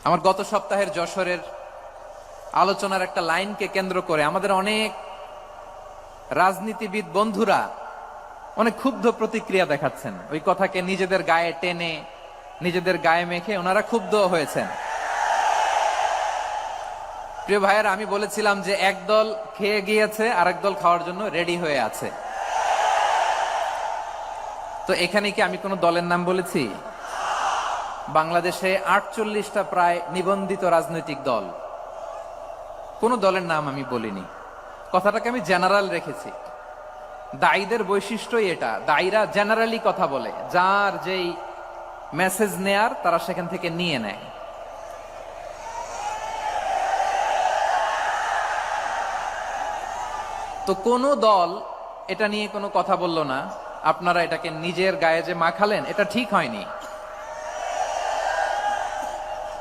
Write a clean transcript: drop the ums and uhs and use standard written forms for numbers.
আমার গত সপ্তাহের যশোরের আলোচনার একটা লাইনকে কেন্দ্র করে আমাদের অনেক রাজনীতিবিদ বন্ধুরা অনেক ক্ষুব্ধ প্রতিক্রিয়া দেখাচ্ছেন। ওই কথাকে নিজেদের গায়ে টেনে, নিজেদের গায়ে মেখে ওনারা ক্ষুব্ধ হয়েছেন। প্রিয় ভাইয়েরা, আমি বলেছিলাম যে একদল খেয়ে গিয়েছে, আরেক দল খাওয়ার জন্য রেডি হয়ে আছে। তো এখানে কি আমি কোনো দলের নাম বলেছি? বাংলাদেশে 48টা প্রায় নিবন্ধিত রাজনৈতিক দল, কোন দলের নাম আমি বলিনি। কথাটাকে আমি জেনারেল রেখেছি। দায়ীদের বৈশিষ্ট্যই এটা, দায়ীরা জেনারেলি কথা বলে, যার যেই মেসেজ নেয়ার তারা সেখান থেকে নিয়ে নেয়। তো কোন দল এটা নিয়ে কোনো কথা বলল না। আপনারা এটাকে নিজের গায়ে যে মাখালেন, এটা ঠিক হয়নি।